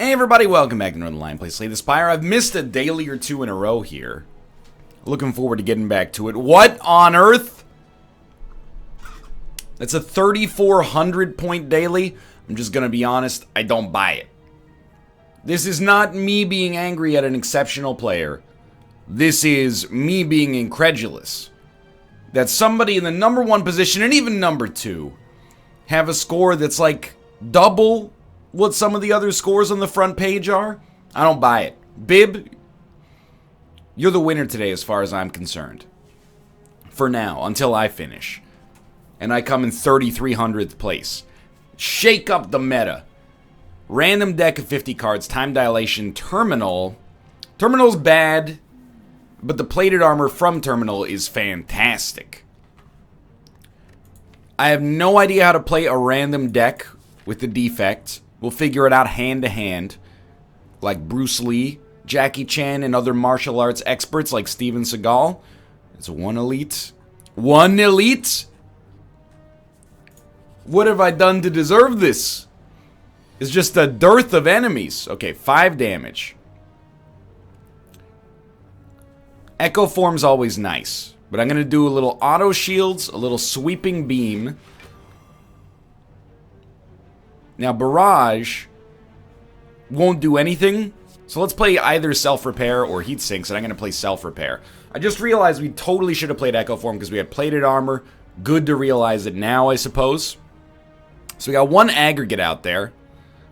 Hey everybody, welcome back to Northernlion. Play Slay the Spire. I've missed a daily or two in a row here. Looking forward to getting back to it. What on earth? That's a 3,400 point daily. I'm just gonna be honest, I don't buy it. This is not me being angry at an exceptional player. This is me being incredulous that somebody in the #1 position and even #2 have a score that's like double what some of the other scores on the front page are. I don't buy it. Bib, you're the winner today as far as I'm concerned. For now, until I finish. And I come in 3,300th place. Shake up the meta. Random deck of 50 cards, time dilation, terminal. Terminal's bad, but the plated armor from terminal is fantastic. I have no idea how to play a random deck with the defect. We'll figure it out hand to hand, like Bruce Lee, Jackie Chan, and other martial arts experts like Steven Seagal. It's one elite. One elite? What have I done to deserve this? It's just a dearth of enemies. Okay, 5 damage. Echo Form's always nice, but I'm going to do a little auto shields, a little sweeping beam. Now, Barrage won't do anything, so let's play either Self-Repair or Heat Sinks, and I'm going to play Self-Repair. I just realized we totally should have played Echo Form because we had plated armor. Good to realize it now, I suppose. So we got one aggregate out there.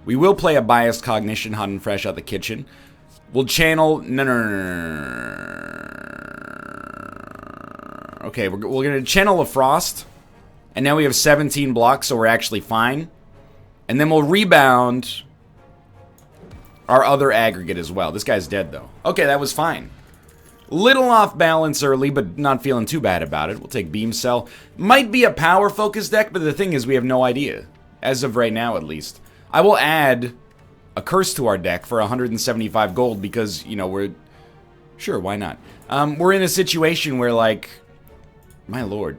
We will play a Biased Cognition, hot and fresh out the kitchen. We'll channel... No. Okay, we're going to channel a Frost, and now we have 17 blocks, so we're actually fine. And then we'll rebound our other aggregate as well. This guy's dead, though. Okay, that was fine. Little off balance early, but not feeling too bad about it. We'll take Beam Cell. Might be a power-focused deck, but the thing is we have no idea. As of right now, at least. I will add a curse to our deck for 175 gold because, you know, we're... Sure, why not? We're in a situation where, like... My lord.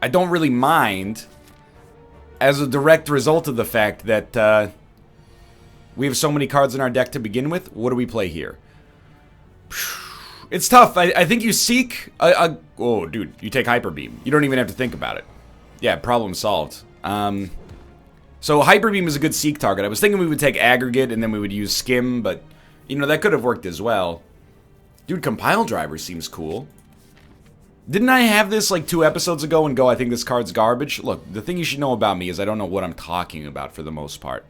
I don't really mind... as a direct result of the fact that we have so many cards in our deck to begin with. What do we play here? It's tough. I think you seek oh, dude, you take Hyper Beam. You don't even have to think about it. Yeah, problem solved. So Hyper Beam is a good seek target. I was thinking we would take Aggregate and then we would use Skim, but, you know, that could have worked as well. Dude, Compile Driver seems cool. Didn't I have this like 2 episodes ago and go, I think this card's garbage? Look, the thing you should know about me is I don't know what I'm talking about for the most part.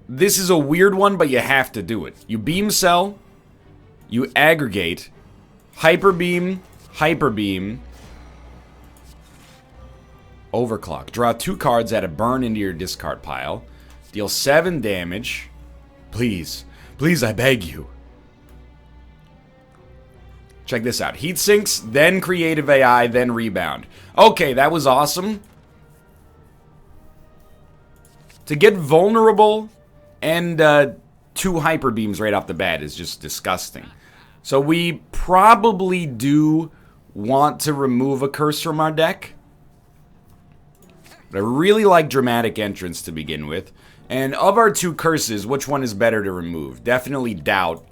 This is a weird one, but you have to do it. You Beam Cell, you Aggregate, Hyper Beam, Overclock. Draw 2 cards, add a burn into your discard pile. Deal 7 damage. Please, please, I beg you. Check this out. Heat Sinks, then Creative AI, then Rebound. Okay, that was awesome. To get vulnerable and 2 Hyper Beams right off the bat is just disgusting. So we probably do want to remove a curse from our deck. But I really like Dramatic Entrance to begin with. And of our 2 curses, which one is better to remove? Definitely Doubt.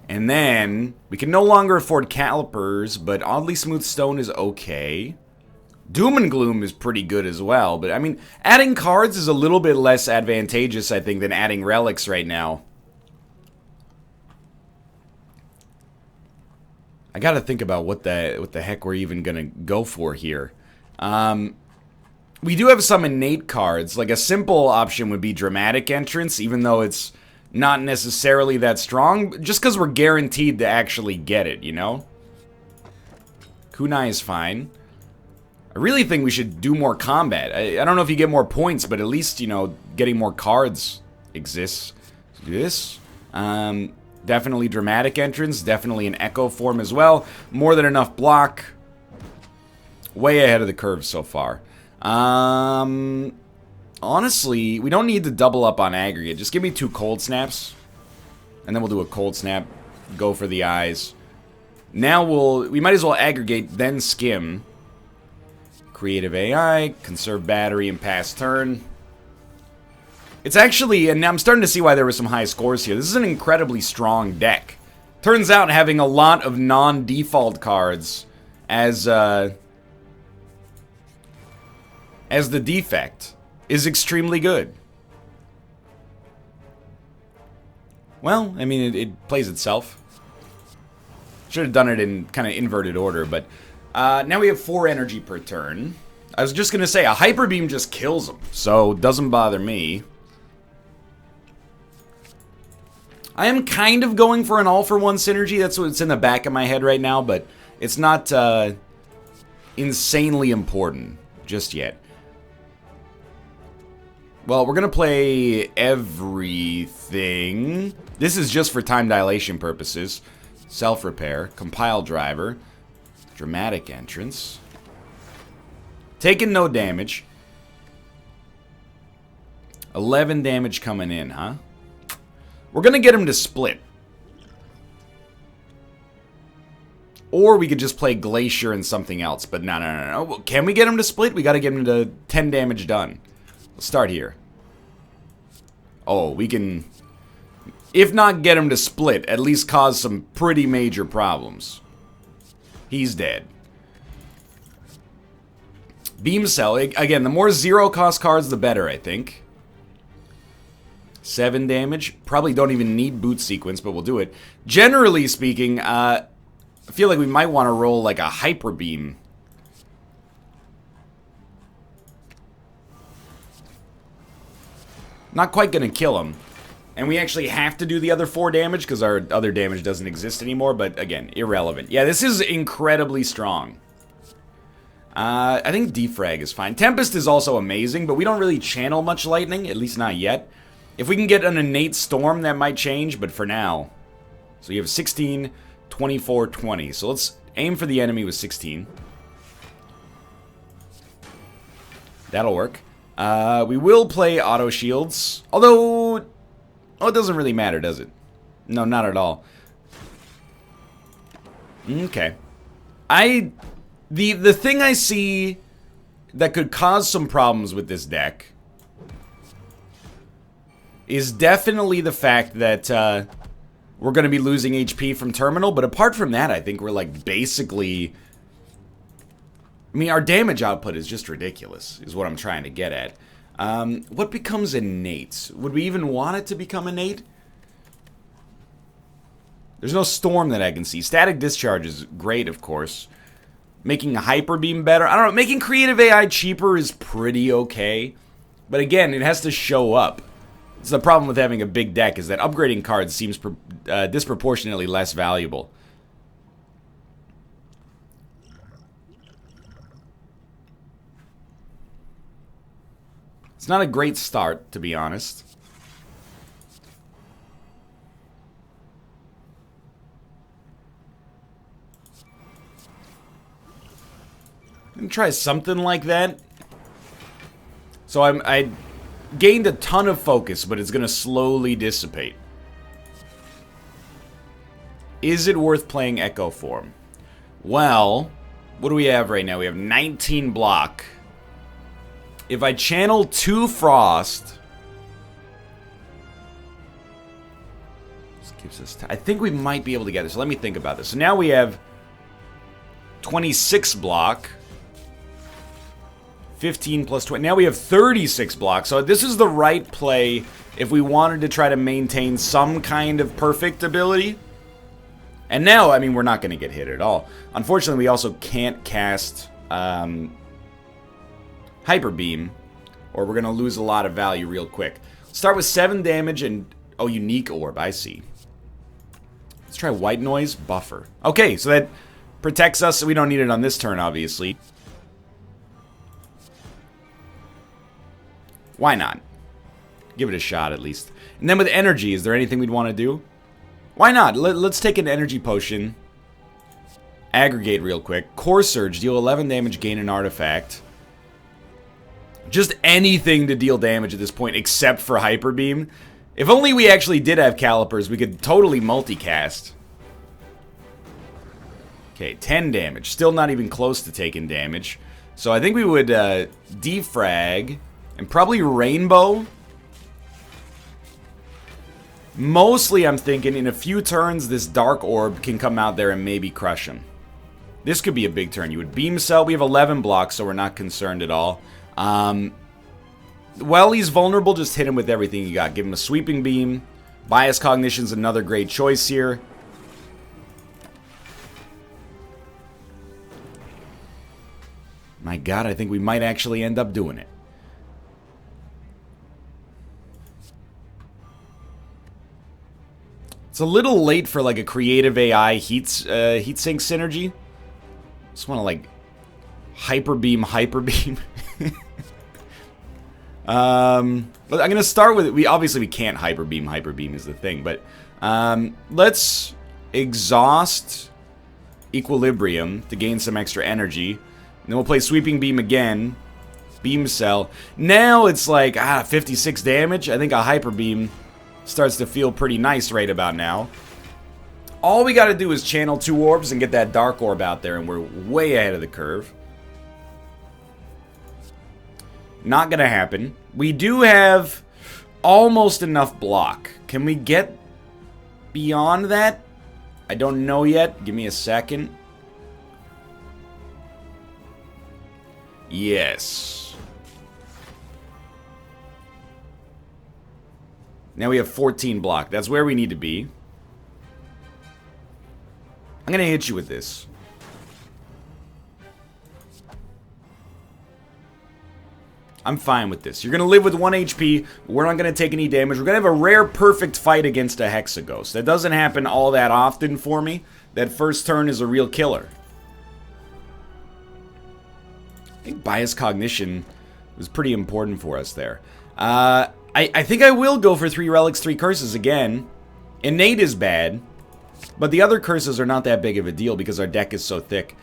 And then, we can no longer afford Calipers, but Oddly Smooth Stone is okay. Doom and Gloom is pretty good as well, but I mean, adding cards is a little bit less advantageous, I think, than adding relics right now. I gotta think about what the heck we're even gonna go for here. We do have some innate cards, like a simple option would be Dramatic Entrance, even though it's not necessarily that strong, just because we're guaranteed to actually get it, you know? Kunai is fine. I really think we should do more combat. I don't know if you get more points, but at least, you know, getting more cards exists. Do this. Definitely Dramatic Entrance. Definitely an Echo Form as well. More than enough block. Way ahead of the curve so far. Honestly, we don't need to double up on Aggregate. Just give me 2 Cold Snaps. And then we'll do a Cold Snap. Go for the eyes. Now we might as well Aggregate, then Skim. Creative AI, conserve battery and pass turn. It's actually, and I'm starting to see why there were some high scores here. This is an incredibly strong deck. Turns out having a lot of non-default cards as the defect is extremely good. Well, I mean, it plays itself. Should have done it in kind of inverted order, but now we have 4 energy per turn. I was just going to say, a Hyper Beam just kills them, so doesn't bother me. I am kind of going for an all-for-one synergy. That's what's in the back of my head right now, but it's not insanely important just yet. Well, we're going to play everything. This is just for time dilation purposes. Self-repair, compile driver, dramatic entrance. Taking no damage. 11 damage coming in, huh? We're going to get him to split. Or we could just play Glacier and something else, but no. Can we get him to split? We got to get him to 10 damage done. Let's start here. Oh, we can, if not get him to split, at least cause some pretty major problems. He's dead. Beam Cell. Again, the more zero-cost cards, the better, I think. 7 damage. Probably don't even need Boot Sequence, but we'll do it. Generally speaking, I feel like we might want to roll like a Hyper Beam. Not quite going to kill him. And we actually have to do the other 4 damage because our other damage doesn't exist anymore. But again, irrelevant. Yeah, this is incredibly strong. I think Defrag is fine. Tempest is also amazing, but we don't really channel much lightning, at least not yet. If we can get an innate storm, that might change, but for now. So you have 16, 24, 20. So let's aim for the enemy with 16. That'll work. We will play auto shields. Although, oh, it doesn't really matter, does it? No, not at all. Okay. The thing I see that could cause some problems with this deck is definitely the fact that we're going to be losing HP from Terminal, but apart from that, I think we're like basically, I mean, our damage output is just ridiculous, is what I'm trying to get at. What becomes innate? Would we even want it to become innate? There's no storm that I can see. Static Discharge is great, of course. Making a Hyper Beam better. I don't know, making Creative AI cheaper is pretty okay. But again, it has to show up. It's the problem with having a big deck, is that upgrading cards seems disproportionately less valuable. It's not a great start, to be honest. I'm gonna try something like that. So I gained a ton of focus, but it's gonna slowly dissipate. Is it worth playing Echo Form? Well, what do we have right now? We have 19 block. If I channel 2 Frost, this gives us I think we might be able to get this. So let me think about this. So now we have 26 block. 15 plus 20. Now we have 36 blocks. So this is the right play if we wanted to try to maintain some kind of perfect ability. And now, I mean, we're not going to get hit at all. Unfortunately, we also can't cast Hyper Beam, or we're going to lose a lot of value real quick. Start with 7 damage and, oh, Unique Orb, I see. Let's try White Noise, Buffer. Okay, so that protects us. We don't need it on this turn, obviously. Why not? Give it a shot, at least. And then with energy, is there anything we'd want to do? Why not? Let's take an energy potion. Aggregate real quick. Core Surge, deal 11 damage, gain an artifact. Just anything to deal damage at this point, except for Hyper Beam. If only we actually did have Calipers, we could totally multicast. Okay, 10 damage. Still not even close to taking damage. So I think we would defrag and probably rainbow. Mostly I'm thinking in a few turns this dark orb can come out there and maybe crush him. This could be a big turn. You would beam cell. We have 11 blocks, so we're not concerned at all. Well, he's vulnerable. Just hit him with everything you got. Give him a sweeping beam. Bias Cognition's another great choice here. My god, I think we might actually end up doing it. It's a little late for like a creative AI heatsink synergy. Just want to like hyper beam. I'm gonna start with we obviously can't hyper beam is the thing, but let's exhaust equilibrium to gain some extra energy, and then we'll play sweeping beam again, beam cell. Now it's like 56 damage. I think a hyper beam starts to feel pretty nice right about now. All we gotta do is channel 2 orbs and get that dark orb out there, and we're way ahead of the curve. Not gonna happen. We do have almost enough block. Can we get beyond that? I don't know yet. Give me a second. Yes. Now we have 14 block. That's where we need to be. I'm gonna hit you with this. I'm fine with this. You're gonna live with 1 HP. We're not gonna take any damage. We're gonna have a rare perfect fight against a Hexaghost. That doesn't happen all that often for me. That first turn is a real killer. I think Bias Cognition was pretty important for us there. I think I will go for 3 relics, 3 curses again. Innate is bad, but the other curses are not that big of a deal because our deck is so thick.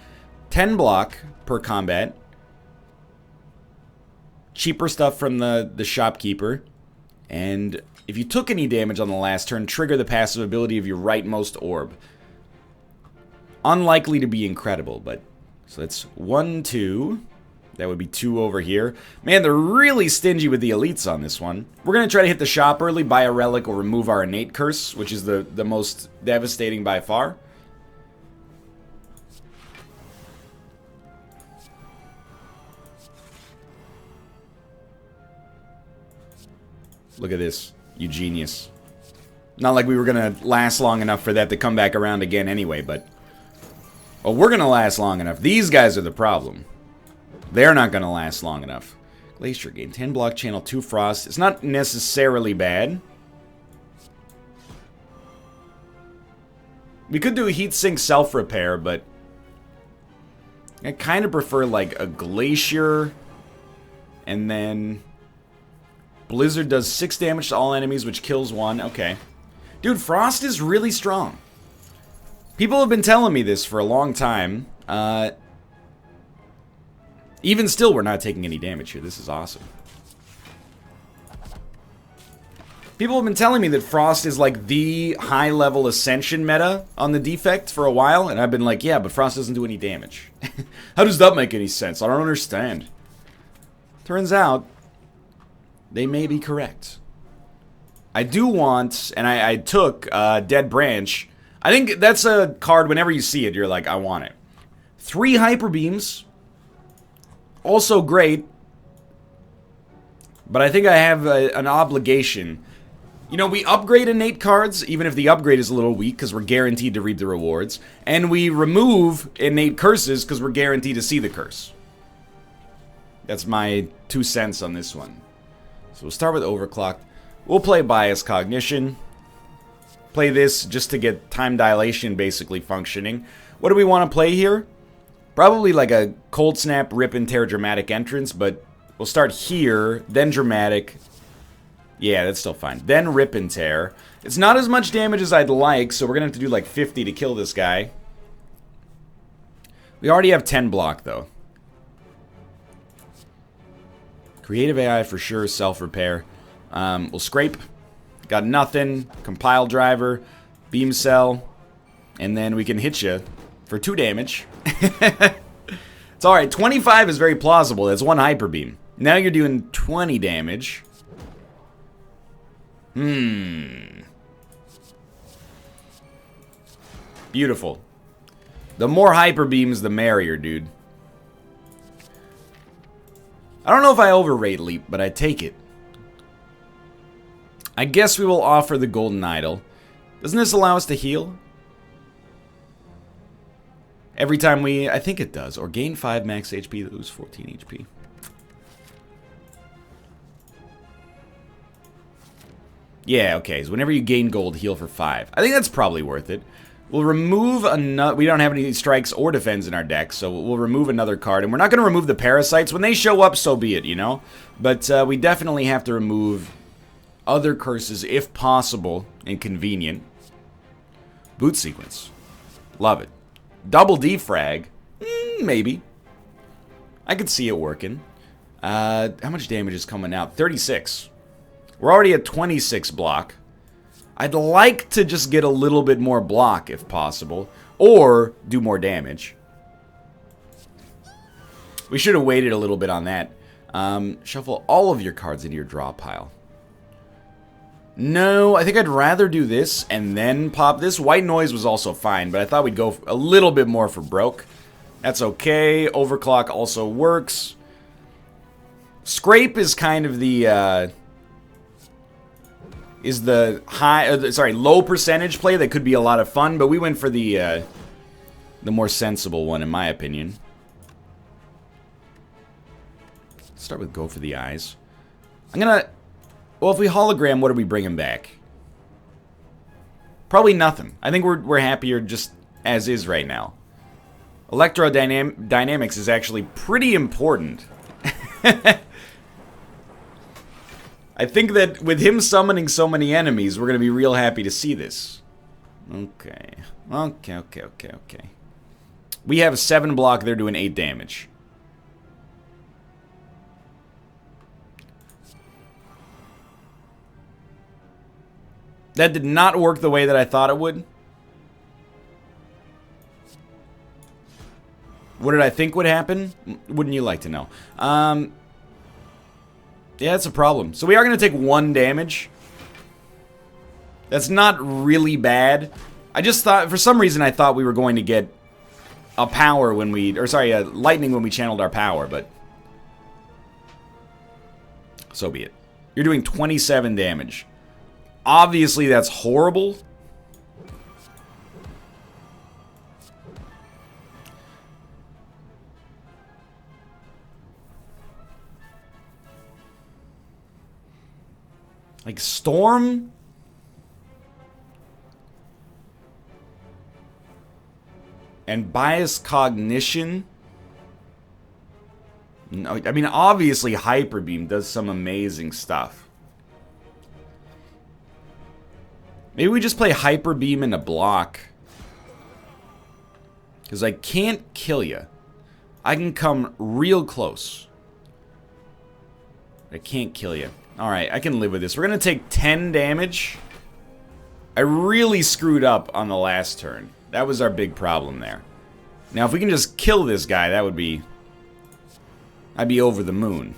10 block per combat. Cheaper stuff from the shopkeeper. And if you took any damage on the last turn, trigger the passive ability of your rightmost orb. Unlikely to be incredible, but... So that's 1, 2... That would be 2 over here. Man, they're really stingy with the elites on this one. We're going to try to hit the shop early, buy a relic, or remove our innate curse, which is the most devastating by far. Look at this. You genius. Not like we were going to last long enough for that to come back around again anyway, but... Well, we're going to last long enough. These guys are the problem. They're not going to last long enough. Glacier gain 10 block, channel 2 frost. It's not necessarily bad. We could do a heatsink self-repair, but I kind of prefer like a glacier. And then Blizzard does 6 damage to all enemies, which kills 1. Okay. Dude, frost is really strong. People have been telling me this for a long time. Even still, we're not taking any damage here. This is awesome. People have been telling me that Frost is like the high-level Ascension meta on the defect for a while, and I've been like, yeah, but Frost doesn't do any damage. How does that make any sense? I don't understand. Turns out, they may be correct. I do want, and I took Dead Branch. I think that's a card, whenever you see it, you're like, I want it. 3 Hyper Beams. Also great, but I think I have an obligation. You know, we upgrade innate cards, even if the upgrade is a little weak, because we're guaranteed to reap the rewards. And we remove innate curses, because we're guaranteed to see the curse. That's my 2 cents on this one. So we'll start with Overclocked. We'll play Bias Cognition. Play this just to get time dilation basically functioning. What do we want to play here? Probably like a Cold Snap, Rip and Tear dramatic entrance, but we'll start here, then dramatic. Yeah, that's still fine. Then Rip and Tear. It's not as much damage as I'd like, so we're going to have to do like 50 to kill this guy. We already have 10 block, though. Creative AI for sure, self-repair. We'll scrape. Got nothing. Compile driver. Beam cell. And then we can hit you for 2 damage. It's It's alright. 25 is very plausible. That's one hyper beam. Now you're doing 20 damage. Beautiful. The more hyper beams, the merrier, dude. I don't know if I overrate Leap, but I take it. I guess we will offer the Golden Idol. Doesn't this allow us to heal? Every time we... I think it does. Or gain 5 max HP, lose 14 HP. Yeah, okay. So whenever you gain gold, heal for 5. I think that's probably worth it. We'll remove another... We don't have any strikes or defense in our deck, so we'll remove another card. And we're not going to remove the parasites. When they show up, so be it, you know? But we definitely have to remove other curses, if possible, and convenient. Boot sequence. Love it. Double defrag? Maybe. I could see it working. How much damage is coming out? 36. We're already at 26 block. I'd like to just get a little bit more block, if possible. Or do more damage. We should have waited a little bit on that. Shuffle all of your cards into your draw pile. No, I think I'd rather do this and then pop this. White Noise was also fine, but I thought we'd go a little bit more for broke. That's okay. Overclock also works. Scrape is kind of the... is the low percentage play that could be a lot of fun, but we went for the more sensible one, in my opinion. Let's start with go for the eyes. I'm gonna... Well, if we hologram, what are we bringing back? Probably nothing. I think we're happier just as is right now. Electrodynamics is actually pretty important. I think that with him summoning so many enemies, we're going to be real happy to see this. Okay. Okay. We have 7 block, they're doing 8 damage. That did not work the way that I thought it would. What did I think would happen? Wouldn't you like to know? Yeah, that's a problem. So we are going to take 1 damage. That's not really bad. I just thought, for some reason, I thought we were going to get a power when we... Or, sorry, a lightning when we channeled our power, but... So be it. You're doing 27 damage. Obviously, that's horrible. Like, Storm? And Bias Cognition? No, I mean, obviously, Hyper Beam does some amazing stuff. Maybe we just play Hyper Beam in a block. Because I can't kill you. I can come real close. I can't kill you. Alright, I can live with this. We're going to take 10 damage. I really screwed up on the last turn. That was our big problem there. Now, if we can just kill this guy, that would be... I'd be over the moon.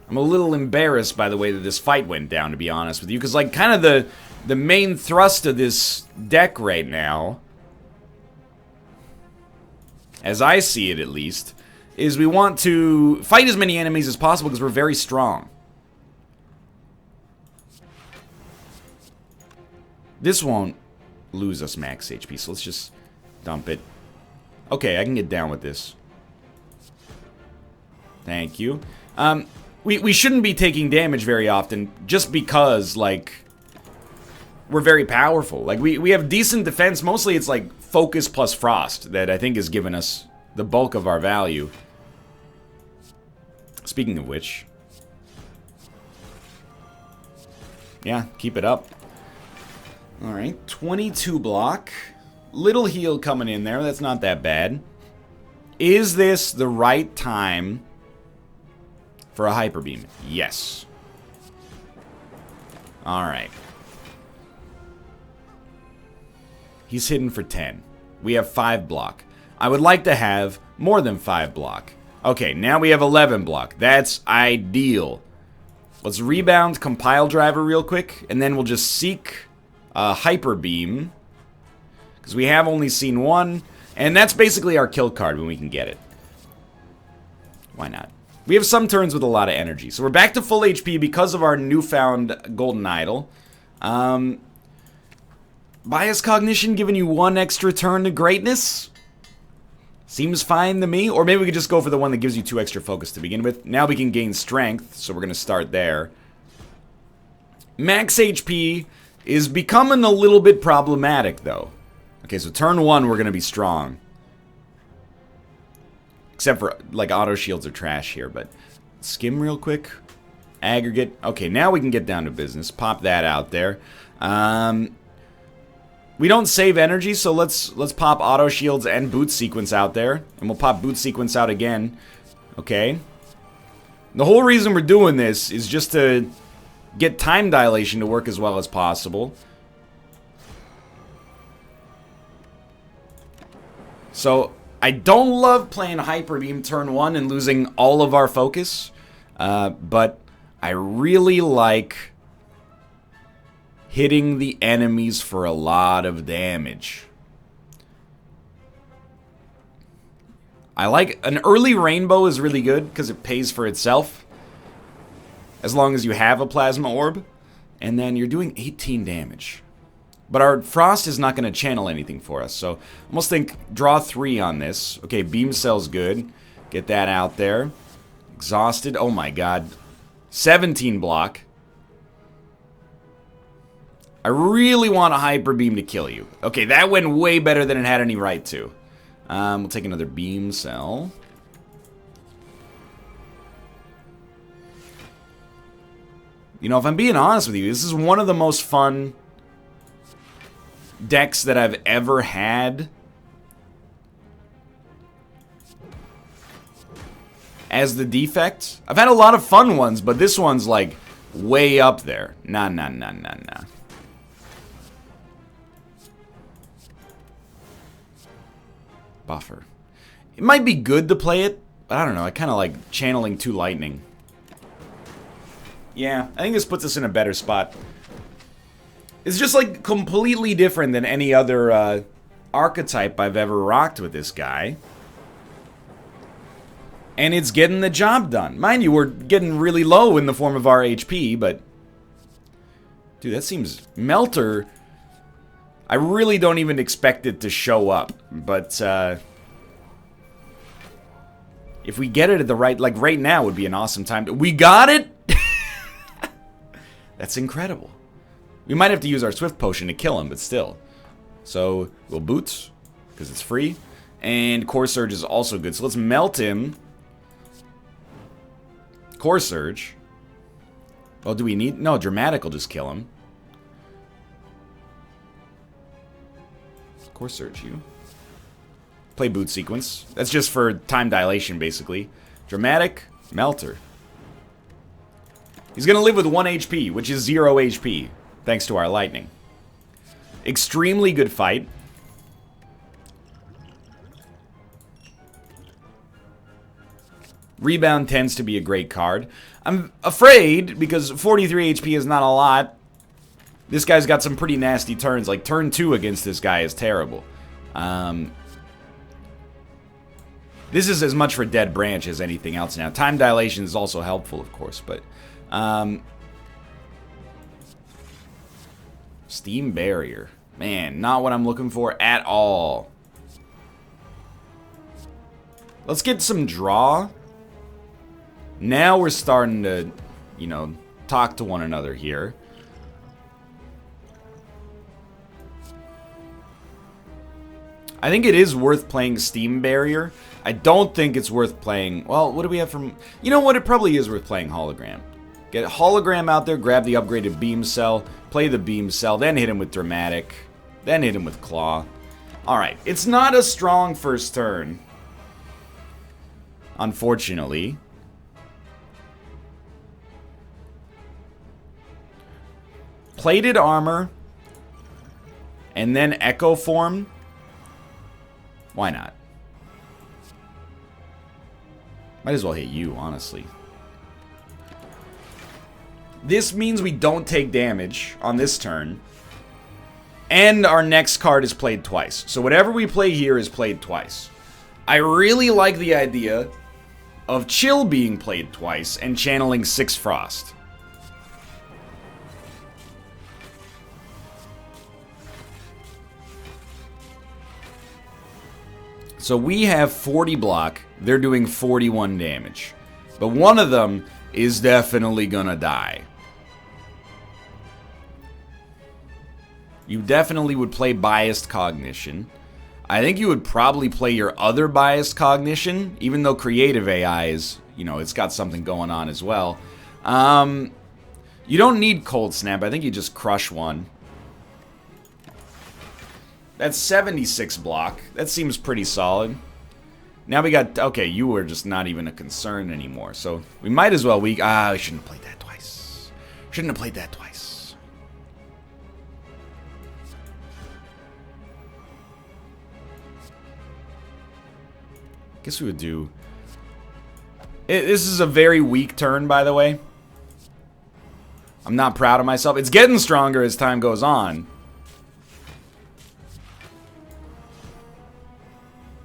I'm a little embarrassed by the way that this fight went down, to be honest with you. Because, like, kind of the main thrust of this deck right now, as I see it at least, is we want to fight as many enemies as possible because we're very strong. This won't lose us max HP, so let's just dump it. Okay, I can get down with this. Thank you. We shouldn't be taking damage very often just because, like, we're very powerful. Like, we have decent defense. Mostly it's, like, focus plus frost that I think has given us the bulk of our value. Speaking of which. Yeah, keep it up. Alright, 22 block. Little heal coming in there. That's not that bad. Is this the right time for a Hyper Beam? Yes. Alright. He's hidden for 10. We have 5 block. I would like to have more than 5 block. Okay, now we have 11 block. That's ideal. Let's rebound Compile Driver real quick, and then we'll just seek Hyper Beam, because we have only seen one, and that's basically our kill card when we can get it. Why not? We have some turns with a lot of energy, so we're back to full HP because of our newfound Golden Idol. Bias Cognition giving you 1 extra turn to greatness? Seems fine to me. Or maybe we could just go for the one that gives you 2 extra focus to begin with. Now we can gain strength, so we're going to start there. Max HP is becoming a little bit problematic, though. Okay, so turn 1, we're going to be strong. Except for, like, auto shields are trash here, but... Skim real quick. Aggregate. Okay, now we can get down to business. Pop that out there. We don't save energy, so let's pop auto shields and boot sequence out there. And we'll pop boot sequence out again. Okay. The whole reason we're doing this is just to get time dilation to work as well as possible. So, I don't love playing Hyper Beam turn 1 and losing all of our focus. But I really like hitting the enemies for a lot of damage. I like... An early rainbow is really good because it pays for itself. As long as you have a plasma orb. And then you're doing 18 damage. But our frost is not going to channel anything for us. So, almost think draw 3 on this. Okay, beam cell's good. Get that out there. Exhausted. Oh my god. 17 block. I really want a Hyper Beam to kill you. Okay, that went way better than it had any right to. We'll take another beam cell. You know, if I'm being honest with you, this is one of the most fun decks that I've ever had as the defect. I've had a lot of fun ones, but this one's like way up there. Nah. Buffer. It might be good to play it, but I don't know. I kind of like channeling 2 lightning. Yeah, I think this puts us in a better spot. It's just like completely different than any other archetype I've ever rocked with this guy. And it's getting the job done. Mind you, we're getting really low in the form of our HP, but... Dude, that seems... Melter... I really don't even expect it to show up, but if we get it at the right, like right now would be an awesome time to, we got it? That's incredible. We might have to use our Swift Potion to kill him, but still. So, we'll boot, because it's free, and Core Surge is also good, so let's melt him. Core Surge. Well, do we need, no, Dramatic will just kill him. Core Surge you. Play boot sequence. That's just for time dilation, basically. Dramatic, Melter. He's gonna live with 1 HP, which is 0 HP, thanks to our lightning. Extremely good fight. Rebound tends to be a great card. I'm afraid, because 43 HP is not a lot. This guy's got some pretty nasty turns. Like, turn 2 against this guy is terrible. This is as much for Dead Branch as anything else now. Time dilation is also helpful, of course, but... Steam Barrier. Man, not what I'm looking for at all. Let's get some draw. Now we're starting to, you know, talk to one another here. I think it is worth playing Steam Barrier. I don't think it's worth playing... Well, what do we have from... You know what? It probably is worth playing Hologram. Get Hologram out there, grab the upgraded Beam Cell, play the Beam Cell, then hit him with Dramatic, then hit him with Claw. Alright, it's not a strong first turn. Unfortunately. Plated Armor... and then Echo Form. Why not? Might as well hit you, honestly. This means we don't take damage on this turn. And our next card is played twice. So whatever we play here is played twice. I really like the idea of Chill being played twice and channeling 6 Frost. So we have 40 block, they're doing 41 damage. But one of them is definitely gonna die. You definitely would play Biased Cognition. I think you would probably play your other Biased Cognition, even though Creative AI is, you know, it's got something going on as well. You don't need Cold Snap, I think you just crush one. That's 76 block. That seems pretty solid. Now we got... Okay, you were just not even a concern anymore. So we might as well... we shouldn't have played that twice. Shouldn't have played that twice. Guess we would do... This is a very weak turn, by the way. I'm not proud of myself. It's getting stronger as time goes on.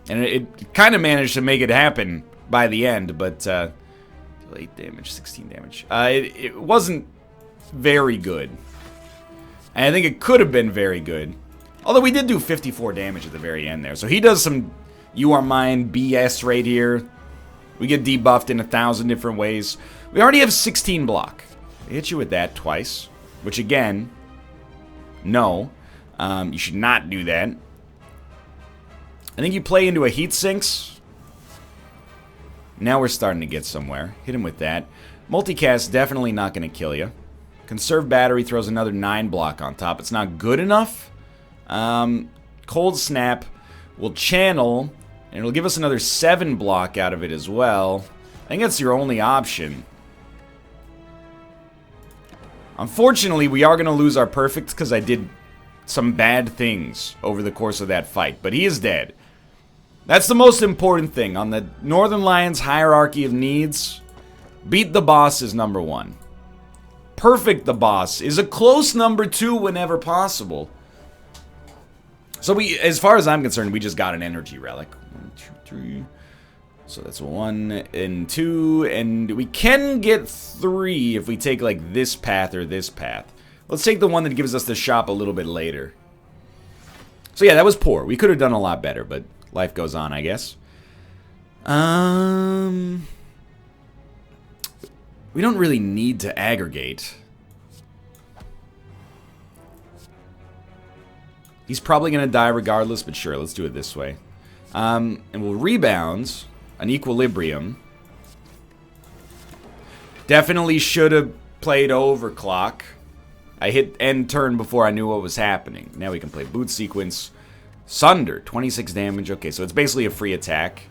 And it kind of managed to make it happen by the end, but 8 damage, 16 damage. It wasn't very good. And I think it could have been very good. Although we did do 54 damage at the very end there. So he does some You Are Mine BS right here. We get debuffed in 1,000 different ways. We already have 16 block. I hit you with that twice. Which again, no. You should not do that. I think you play into a Heat Sinks. Now we're starting to get somewhere. Hit him with that. Multicast, definitely not going to kill you. Conserve Battery throws another 9 block on top. It's not good enough. Cold Snap will channel, and it'll give us another 7 block out of it as well. I think that's your only option. Unfortunately, we are going to lose our perfects because I did some bad things over the course of that fight. But he is dead. That's the most important thing. On the Northernlion's hierarchy of needs, beat the boss is number 1. Perfect the boss is a close number 2 whenever possible. So we, as far as I'm concerned, we just got an energy relic. 1, 2, 3. So that's 1 and 2. And we can get 3 if we take like this path or this path. Let's take the one that gives us the shop a little bit later. So yeah, that was poor. We could have done a lot better, but life goes on, I guess. We don't really need to aggregate. He's probably going to die regardless, but sure, let's do it this way. And we'll rebound an Equilibrium. Definitely should have played Overclock. I hit end turn before I knew what was happening. Now we can play Boot Sequence. Sunder, 26 damage. Okay, so it's basically a free attack.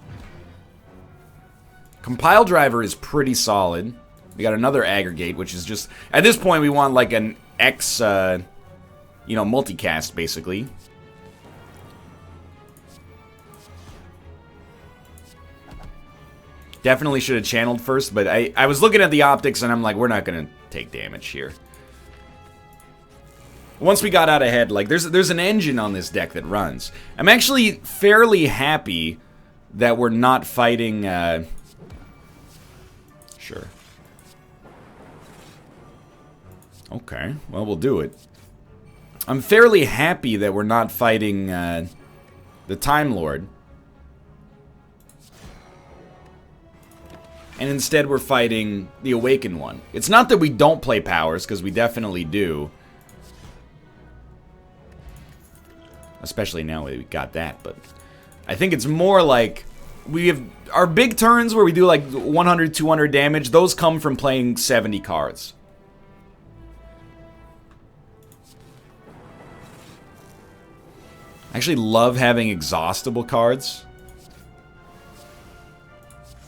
Compile Driver is pretty solid. We got another Aggregate, which is just... At this point, we want like an X, you know, multicast, basically. Definitely should have channeled first, but I was looking at the optics, and I'm like, we're not going to take damage here. Once we got out ahead, like, there's an engine on this deck that runs. I'm actually fairly happy that we're not fighting, Sure. Okay, well, we'll do it. I'm fairly happy that we're not fighting, the Time Lord. And instead we're fighting the Awakened one. It's not that we don't play powers, because we definitely do. Especially now we got that, but I think it's more like we have our big turns where we do like 100, 200 damage. Those come from playing 70 cards. I actually love having exhaustible cards.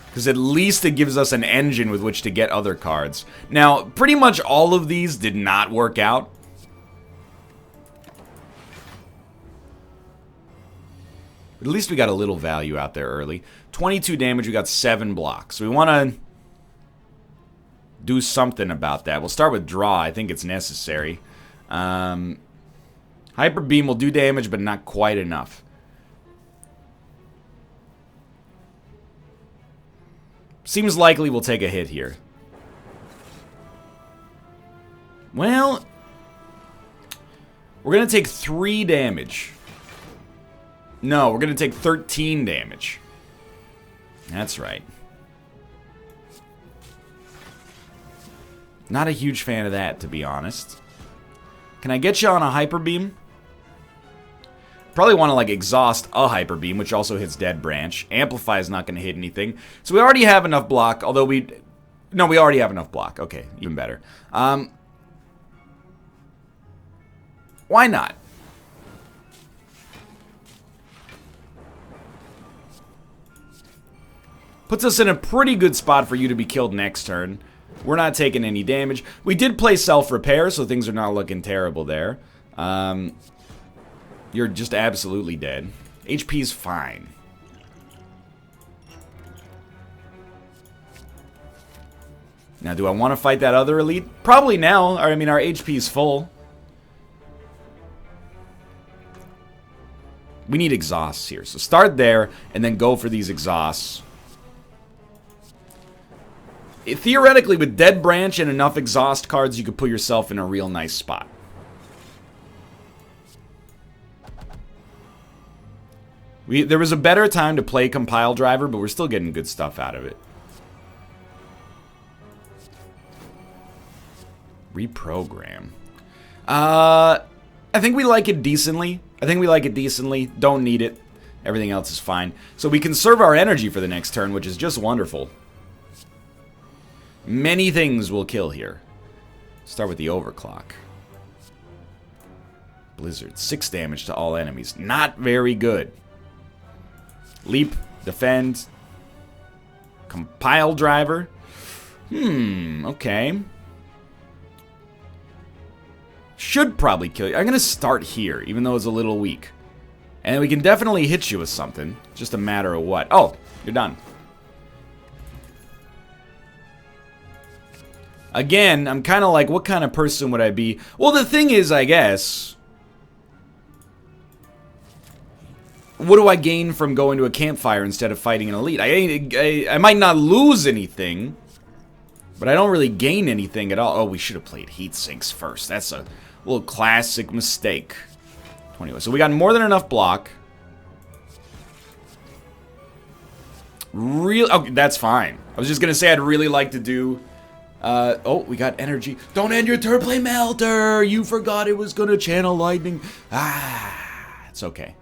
Because at least it gives us an engine with which to get other cards. Now, pretty much all of these did not work out. But at least we got a little value out there early. 22 damage, we got 7 blocks. So we want to do something about that. We'll start with draw. I think it's necessary. Hyper Beam will do damage, but not quite enough. Seems likely we'll take a hit here. Well, we're going to take 3 damage. No, we're going to take 13 damage. That's right. Not a huge fan of that, to be honest. Can I get you on a Hyper Beam? Probably want to, like, exhaust a Hyper Beam, which also hits Dead Branch. Amplify is not going to hit anything. So we already have enough block, although we... No, we already have enough block. Okay, even better. Why not? Puts us in a pretty good spot for you to be killed next turn. We're not taking any damage. We did play self-repair, so things are not looking terrible there. You're just absolutely dead. HP's fine. Now, do I want to fight that other elite? Probably now. I mean, our HP's full. We need exhausts here. So start there, and then go for these exhausts. Theoretically, with Dead Branch and enough exhaust cards, you could put yourself in a real nice spot. There was a better time to play Compile Driver, but we're still getting good stuff out of it. Reprogram. I think we like it decently. Don't need it. Everything else is fine. So we conserve our energy for the next turn, which is just wonderful. Many things will kill here. Start with the Overclock. Blizzard. 6 damage to all enemies. Not very good. Leap. Defend. Compile Driver. Okay. Should probably kill you. I'm going to start here, even though it's a little weak. And we can definitely hit you with something. Just a matter of what. Oh, you're done. Again, I'm kind of like, what kind of person would I be? Well, the thing is, I guess, what do I gain from going to a campfire instead of fighting an elite? I might not lose anything, but I don't really gain anything at all. Oh, we should have played heat sinks first. That's a little classic mistake. Anyway, so we got more than enough block. Okay, that's fine. I was just going to say I'd really like to do... oh, we got energy. Don't end your turn, play Melter! You forgot it was gonna channel lightning. It's okay.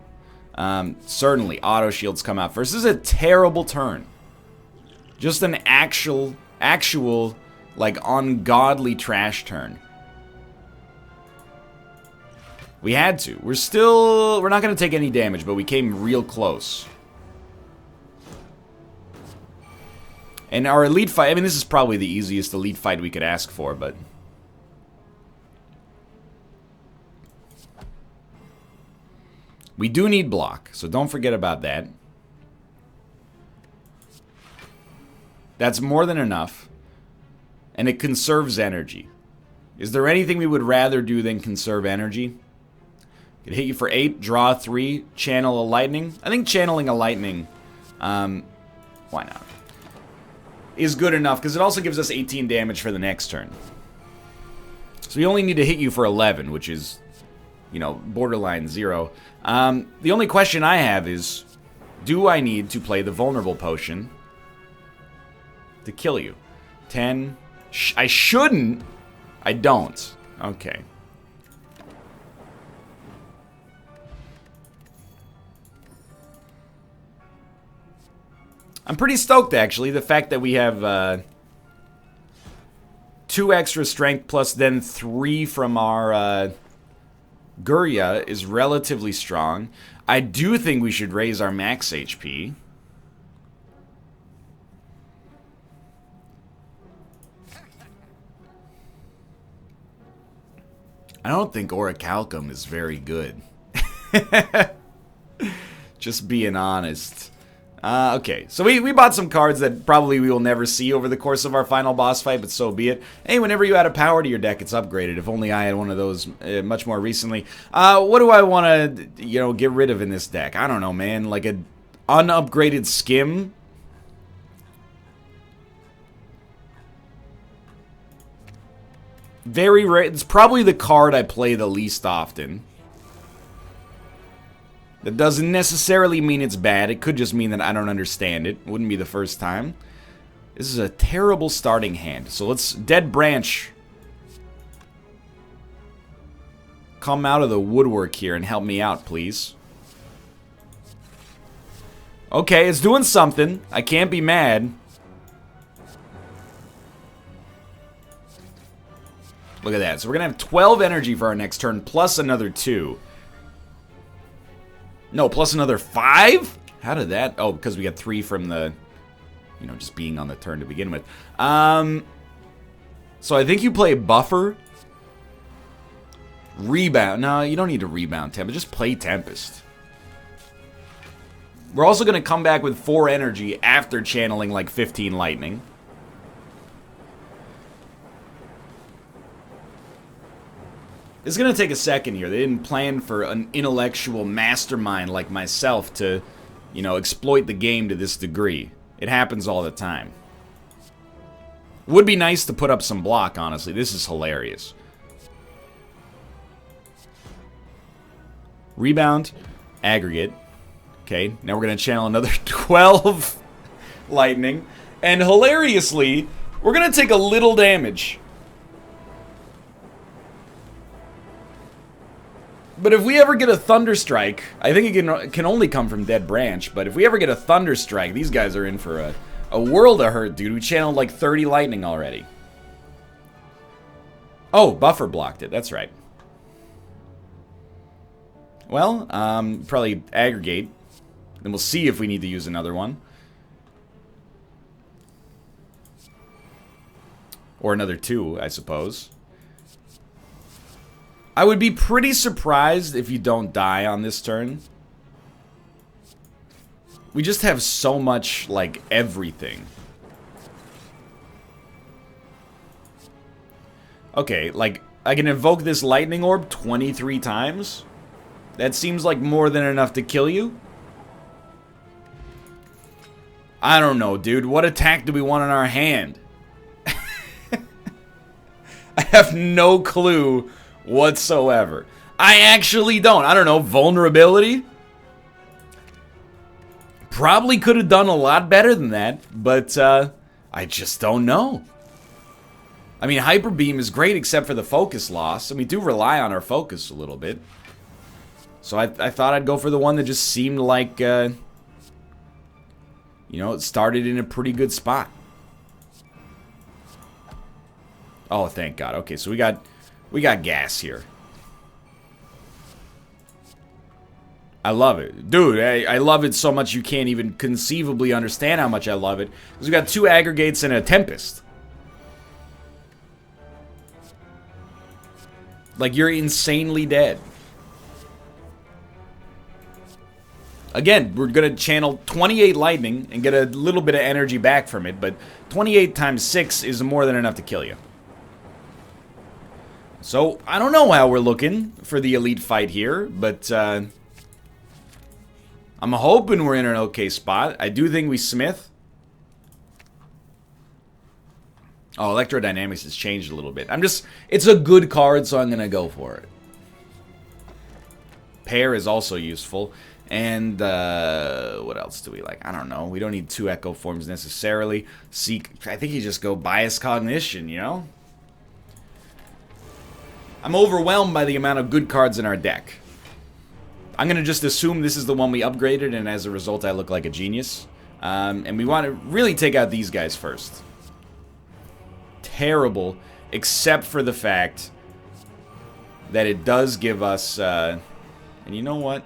Certainly, auto shields come out first. This is a terrible turn. Just an actual, like, ungodly trash turn. We had to. We're not gonna take any damage, but we came real close. And our elite fight, I mean, this is probably the easiest elite fight we could ask for, but... we do need block, so don't forget about that. That's more than enough. And it conserves energy. Is there anything we would rather do than conserve energy? Could hit you for 8, draw 3, channel a lightning. I think channeling a lightning, why not? Is good enough, because it also gives us 18 damage for the next turn. So we only need to hit you for 11, which is, you know, borderline 0. The only question I have is, do I need to play the vulnerable potion to kill you? 10. I shouldn't. I don't. Okay. I'm pretty stoked, actually. The fact that we have 2 extra strength plus then 3 from our Gurya is relatively strong. I do think we should raise our max HP. I don't think Orichalcum is very good. Just being honest. Okay, so we bought some cards that probably we will never see over the course of our final boss fight, but so be it. Hey, whenever you add a power to your deck, it's upgraded. If only I had one of those much more recently. What do I want to, get rid of in this deck? I don't know, man. Like an unupgraded skim? Very rare. It's probably the card I play the least often. That doesn't necessarily mean it's bad. It could just mean that I don't understand it. Wouldn't be the first time. This is a terrible starting hand. So let's Dead Branch come out of the woodwork here and help me out, please. Okay, it's doing something. I can't be mad. Look at that. So we're going to have 12 energy for our next turn, plus another 2. No, plus another 5? How did that... Oh, because we got 3 from the... just being on the turn to begin with. So I think you play Buffer. Rebound. No, you don't need to rebound Tempest. Just play Tempest. We're also going to come back with 4 energy after channeling like 15 lightning. It's going to take a second here. They didn't plan for an intellectual mastermind like myself to, exploit the game to this degree. It happens all the time. Would be nice to put up some block, honestly. This is hilarious. Rebound, aggregate. Okay, now we're going to channel another 12 lightning. And hilariously, we're going to take a little damage. But if we ever get a Thunder Strike, I think it can only come from Dead Branch, but if we ever get a Thunder Strike, these guys are in for a world of hurt, dude. We channeled like 30 lightning already. Oh, Buffer blocked it. That's right. Well, probably aggregate. Then we'll see if we need to use another one. Or another 2, I suppose. I would be pretty surprised if you don't die on this turn. We just have so much, like, everything. Okay, like, I can invoke this lightning orb 23 times? That seems like more than enough to kill you? I don't know, dude. What attack do we want in our hand? I have no clue whatsoever. I actually don't. I don't know. Vulnerability? Probably could have done a lot better than that, but I just don't know. I mean, Hyper Beam is great except for the focus loss, and we do rely on our focus a little bit. So I thought I'd go for the one that just seemed like, it started in a pretty good spot. Oh, thank God. Okay, so we got gas here. I love it. Dude, I love it so much you can't even conceivably understand how much I love it. Because we got 2 aggregates and a Tempest. Like, you're insanely dead. Again, we're going to channel 28 lightning and get a little bit of energy back from it. But 28 times 6 is more than enough to kill you. So, I don't know how we're looking for the elite fight here, but I'm hoping we're in an okay spot. I do think we smith. Oh, Electrodynamics has changed a little bit. It's a good card, so I'm going to go for it. Pair is also useful. And, what else do we like? I don't know. We don't need 2 Echo Forms necessarily. Seek, I think you just go Bias Cognition, I'm overwhelmed by the amount of good cards in our deck. I'm going to just assume this is the one we upgraded, and as a result, I look like a genius. And we want to really take out these guys first. Terrible, except for the fact that it does give us... and you know what?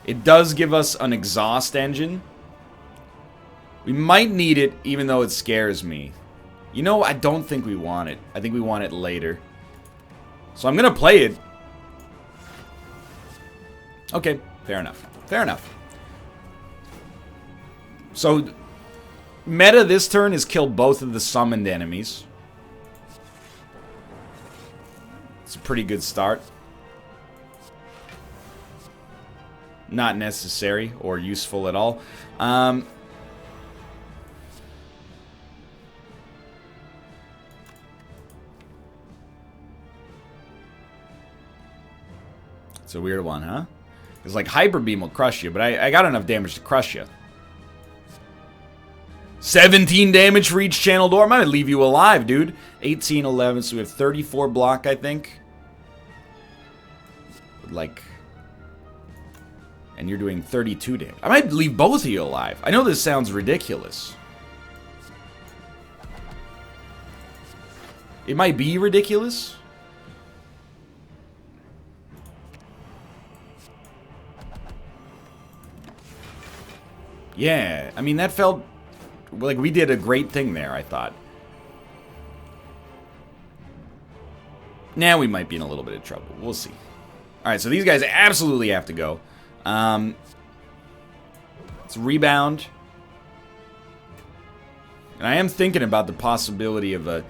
It does give us an exhaust engine. We might need it, even though it scares me. I don't think we want it. I think we want it later. So I'm going to play it. Okay. Fair enough. Fair enough. So, meta this turn is kill both of the summoned enemies. It's a pretty good start. Not necessary or useful at all. It's a weird one, huh? It's like Hyper Beam will crush you, but I got enough damage to crush you. 17 damage for each channel door. I might leave you alive, dude. 18, 11, so we have 34 block, I think. Like... And you're doing 32 damage. I might leave both of you alive. I know this sounds ridiculous. It might be ridiculous. Yeah, I mean, that felt like we did a great thing there, I thought. Now we might be in a little bit of trouble. We'll see. Alright, so these guys absolutely have to go. Let's rebound. And I am thinking about the possibility of a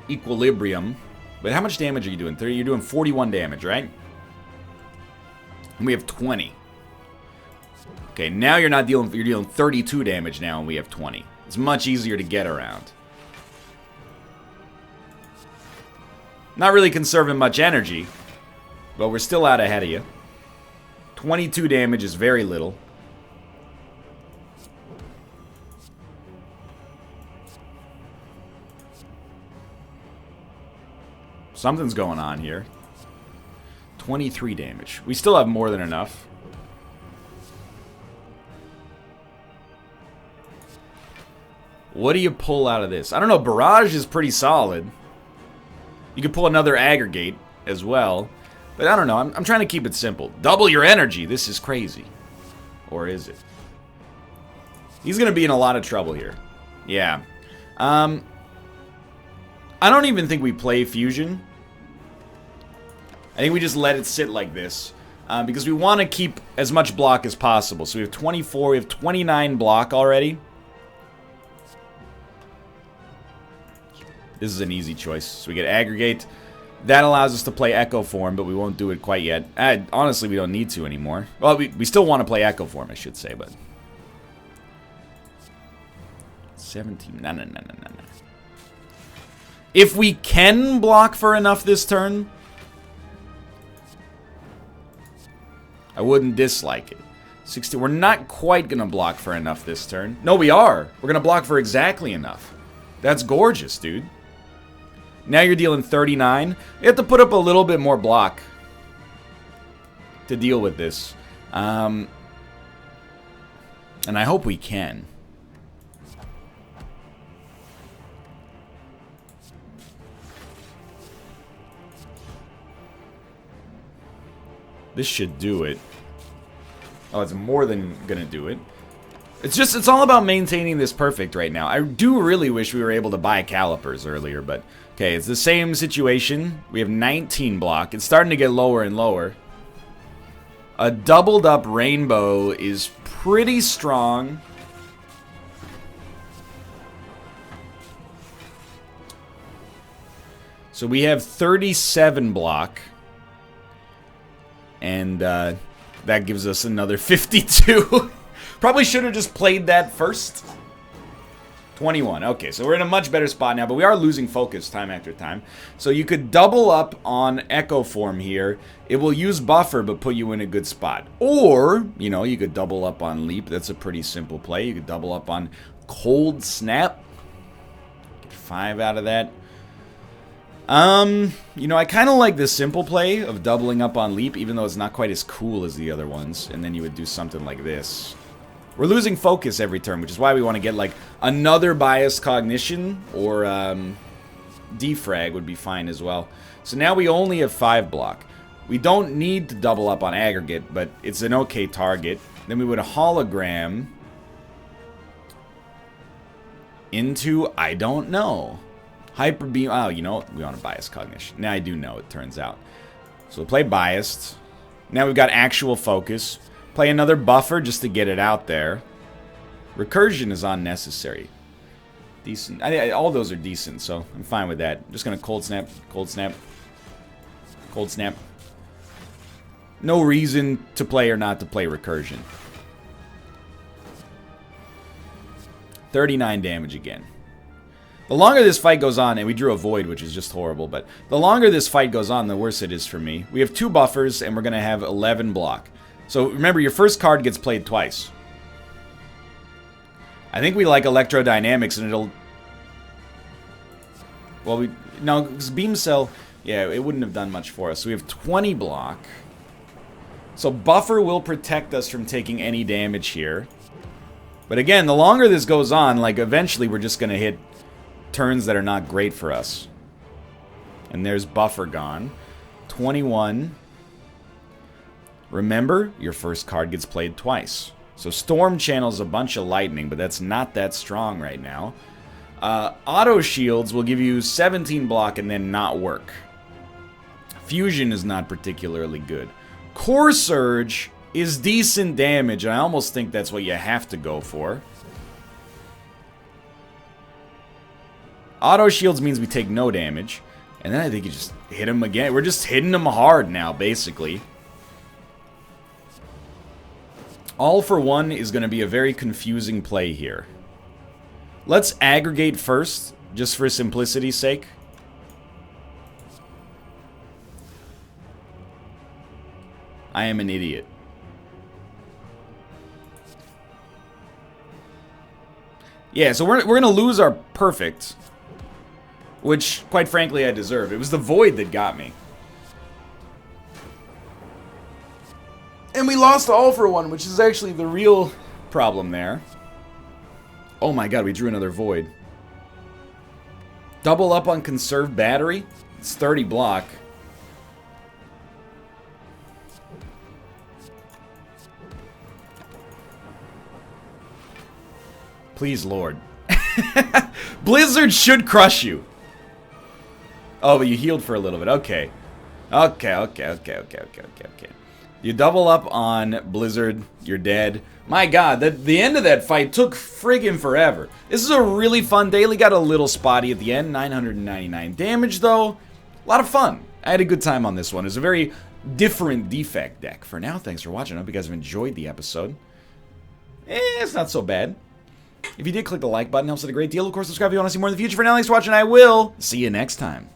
equilibrium. But how much damage are you doing? You're doing 41 damage, right? And we have 20. Okay, now you're not dealing... You're dealing 32 damage now, and we have 20. It's much easier to get around. Not really conserving much energy, but we're still out ahead of you. 22 damage is very little. Something's going on here. 23 damage. We still have more than enough. What do you pull out of this? I don't know. Barrage is pretty solid. You could pull another aggregate as well. But I don't know. I'm trying to keep it simple. Double your energy. This is crazy. Or is it? He's going to be in a lot of trouble here. Yeah. I don't even think we play Fusion. I think we just let it sit like this. Because we want to keep as much block as possible. So we have 24. We have 29 block already. This is an easy choice. So we get Aggregate. That allows us to play Echo Form, but we won't do it quite yet. Honestly, we don't need to anymore. Well, we still want to play Echo Form, I should say, but... 17. No. If we can block for enough this turn, I wouldn't dislike it. 60. We're not quite going to block for enough this turn. No, we are. We're going to block for exactly enough. That's gorgeous, dude. Now you're dealing 39. You have to put up a little bit more block to deal with this. And I hope we can. This should do it. Oh, it's more than gonna do it. It's all about maintaining this perfect right now. I do really wish we were able to buy calipers earlier, but... Okay, it's the same situation. We have 19 block. It's starting to get lower and lower. A doubled up rainbow is pretty strong. So we have 37 block. And that gives us another 52. Probably should have just played that first. 21. Okay, so we're in a much better spot now, but we are losing focus time after time. So you could double up on Echo Form here. It will use buffer, but put you in a good spot. Or, you know, you could double up on Leap. That's a pretty simple play. You could double up on Cold Snap. Get 5 out of that. You know, I kind of like this simple play of doubling up on Leap, even though it's not quite as cool as the other ones. And then you would do something like this. We're losing focus every turn, which is why we want to get, like, another Biased Cognition, or, Defrag would be fine as well. So now we only have 5 block. We don't need to double up on Aggregate, but it's an okay target. Then we would Hologram into, I don't know. Hyper Beam, oh, you know what? We want a Biased Cognition. Now I do know, it turns out. So we'll play Biased. Now we've got actual focus. Play another buffer just to get it out there. Recursion is unnecessary. Decent. All those are decent, so I'm fine with that. I'm just gonna cold snap, cold snap, cold snap. No reason to play or not to play recursion. 39 damage again. The longer this fight goes on, and we drew a void, which is just horrible, but the longer this fight goes on, the worse it is for me. We have 2 buffers, and we're going to have 11 block. So remember, your first card gets played twice. I think we like electrodynamics, and it'll... Well, no, because Beam Cell, yeah, it wouldn't have done much for us. So we have 20 block. So buffer will protect us from taking any damage here. But again, the longer this goes on, like, eventually we're just going to hit turns that are not great for us. And there's buffer gone. 21. Remember, your first card gets played twice. So Storm channels a bunch of lightning, but that's not that strong right now. Auto shields will give you 17 block and then not work. Fusion is not particularly good. Core Surge is decent damage, and I almost think that's what you have to go for. Auto shields means we take no damage. And then I think you just hit him again. We're just hitting him hard now, basically. All for one is going to be a very confusing play here. Let's aggregate first, just for simplicity's sake. I am an idiot. Yeah, so we're going to lose our perfect. Which, quite frankly, I deserve. It was the void that got me. And we lost all for one, which is actually the real problem there. Oh my god, we drew another void. Double up on conserved battery? It's 30 block. Please, Lord. Blizzard should crush you. Oh, but you healed for a little bit. Okay. Okay. You double up on Blizzard. You're dead. My god, the end of that fight took friggin' forever. This is a really fun daily. Got a little spotty at the end. 999 damage, though. A lot of fun. I had a good time on this one. It's a very different defect deck. For now, thanks for watching. I hope you guys have enjoyed the episode. It's not so bad. If you did, click the like button. Helps it a great deal. Of course, subscribe if you want to see more in the future. For now, thanks for watching. I will see you next time.